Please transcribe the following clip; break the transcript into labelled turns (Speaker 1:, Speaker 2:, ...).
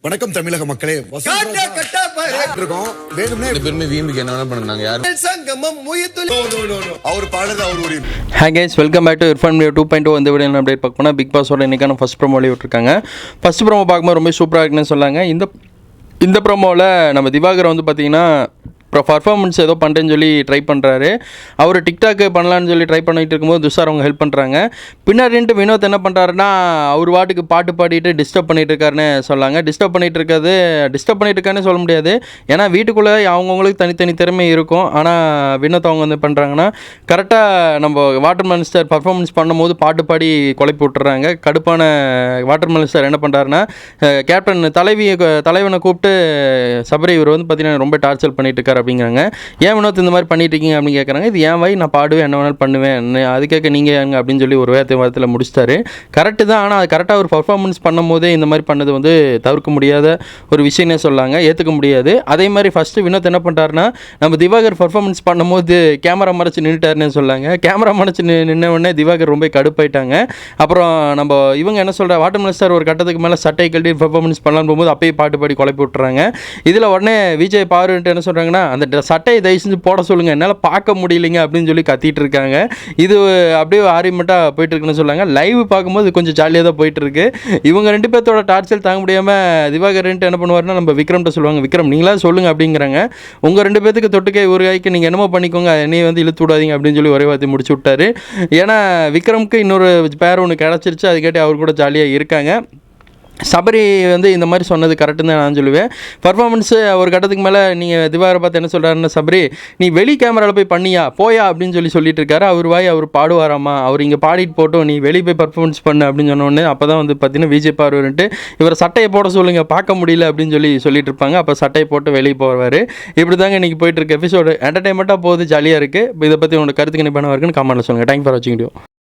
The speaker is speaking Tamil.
Speaker 1: வணக்கம் தமிழக மக்களே. அவர் பாடுறது அவர் ஒரு
Speaker 2: hi guys, welcome back to Irfan media 2.0. இந்த வீடியோ அப்டேட் பார்க்க போனால் பிக் பாஸோட இன்றைக்கான ஃபஸ்ட் ப்ரோமோ விட்டுருக்காங்க. ஃபஸ்ட் ப்ரோமோ பார்க்கும்போது ரொம்ப சூப்பராக இருக்குன்னு சொன்னாங்க. இந்த ப்ரோமோவில் நம்ம திவாகர் வந்து பார்த்திங்கன்னா பர்ஃபார்மன்ஸ் ஏதோ பண்ணுறேன்னு சொல்லி ட்ரை பண்ணுறாரு. அவர் டிக்டாக் பண்ணலான்னு சொல்லி ட்ரை பண்ணிகிட்டு இருக்கும்போது துஷார் அவங்க ஹெல்ப் பண்ணுறாங்க. பின்னாடின்ட்டு வினோத் என்ன பண்ணுறாருன்னா அவர் வாட்டுக்கு பாட்டு பாடிட்டு டிஸ்டர்ப் பண்ணிகிட்டு இருக்காருன்னு சொல்லாங்க. டிஸ்டர்ப் பண்ணிகிட்டு இருக்காருன்னு சொல்ல முடியாது. ஏன்னா வீட்டுக்குள்ளே அவங்கவுங்களுக்கு தனித்தனி திறமை இருக்கும். ஆனால் வினோத் அவங்க வந்து பண்ணுறாங்கன்னா கரெக்டாக நம்ம வாட்டர் மினிஸ்டர் பர்ஃபார்மன்ஸ் பண்ணும்போது பாட்டு பாடி குழப்பி விட்டுறாங்க. கடுப்பான வாட்டர் மினிஸ்டர் என்ன பண்ணுறாருன்னா கேப்டன் தலைவனை கூப்பிட்டு சபரி இவர் வந்து பார்த்திங்கன்னா ரொம்ப டார்ச்சர் பண்ணிட்டு இருக்காரு அப்படிங்கிறாங்க. ஏன் வினோத் இந்த மாதிரி பண்ணிட்டு இருக்கீங்க அப்படின்னு கேட்குறாங்க. இது ஏன் நான் பாடுவேன், என்ன வேணாலும் பண்ணுவேன், அது கேட்க நீங்கள் ஏங்க அப்படின்னு சொல்லி ஒரு வாரத்தில் முடிச்சிட்டாரு. கரெக்டு தான். ஆனால் அது கரெக்டாக ஒரு பர்ஃபார்மன்ஸ் பண்ணும் போதே இந்த மாதிரி பண்ணது வந்து தவிர்க்க முடியாத ஒரு விஷயம்னே சொல்லாங்க, ஏற்றுக்க முடியாது. அதே மாதிரி ஃபஸ்ட்டு வினோத் என்ன பண்ணுறாருன்னா நம்ம திவாகர் பர்ஃபார்மன்ஸ் பண்ணும்போது கேமரா மறைச்சு நின்றுட்டாருன்னு சொல்லாங்க. கேமரா மறைச்சு நின்ன உடனே திவாகர் ரொம்ப கடுப்பாயிட்டாங்க. அப்புறம் நம்ம இவங்க என்ன சொல்கிற வாட்டர் மினிஸ்டர் ஒரு கட்டத்துக்கு மேலே சட்டை கழட்டி பர்ஃபார்மன்ஸ் பண்ணலான்னு போகும்போது அப்பயே பாட்டு பாடி குழப்பி விட்டுறாங்க. இதில் உடனே விஜய் பாருன்ட்டு என்ன சொல்கிறாங்கன்னா அந்த சட்டையை தயவு செஞ்சு போட சொல்லுங்கள், என்னால் பார்க்க முடியலைங்க அப்படின்னு சொல்லி கத்திட்டு இருக்காங்க. இது அப்படியே ஆரியமெண்ட்டாக போயிட்டு இருக்குன்னு சொல்லாங்க. லைவ் பார்க்கும்போது கொஞ்சம் ஜாலியாக தான் போயிட்டுருக்கு. இவங்க ரெண்டு பேர்த்தோட டார்ச்சர் தாங்க முடியாமல் திவாகர்ன்ட்டு என்ன பண்ணுவார்னா நம்ம விக்ரம்கிட்ட சொல்லுவாங்க, விக்ரம் நீங்களா சொல்லுங்கள் அப்படிங்கிறாங்க. உங்கள் ரெண்டு பேத்துக்கு தொட்டுக்கை ஒரு கைக்கு நீங்கள் என்னமோ பண்ணிக்கோங்க, என்னையை வந்து இழுத்து விடாதீங்க அப்படின்னு சொல்லி ஒரே வார்த்தை முடிச்சு விட்டாரு. ஏன்னா விக்ரமுக்கு இன்னொரு பேர் ஒன்று கிடச்சிருச்சு. அதுக்கேட்டி அவர் கூட ஜாலியாக இருக்காங்க. சபரி வந்து இந்த மாதிரி சொன்னது கரெக்டுன்னு தான் நான் சொல்லுவேன். பர்ஃபார்மன்ஸு ஒரு கட்டத்துக்கு மேலே நீங்கள் திவாகரை பார்த்து என்ன சொல்கிறாருன்னா சபரி நீ வெளி கேமராவில் போய் பண்ணியா போயா அப்படின்னு சொல்லிட்டு இருக்காரு. அவர் பாடுவாராமா, அவர் இங்கே பாடிட்டு போட்டோம், நீ வெளியே போய் பர்ஃபார்மன்ஸ் பண்ணு அப்படின்னு சொன்னோடனே அப்போ தான் வந்து பார்த்தீங்கன்னா விஜய் பாருன்ட்டு இவர் சட்டையை போட சொல்லுங்கள், பார்க்க முடியல அப்படின்னு சொல்லிட்டு இருப்பாங்க. அப்போ சட்டையை போட்டு வெளியே போவார். இப்படி தாங்க இன்றைக்கி போயிட்டு இருக்க எபிசோடு. என்டர்டைன்மெண்ட்டாக போகுது, ஜாலியாக இருக்குது. இதை பற்றி உங்களோட கருத்துக்கு என்ன பண்ணுவாருக்குன்னு கமெண்ட்டில் சொல்லுங்கள். தேங்க்ஸ் ஃபார் வாட்சிங் வீடியோ.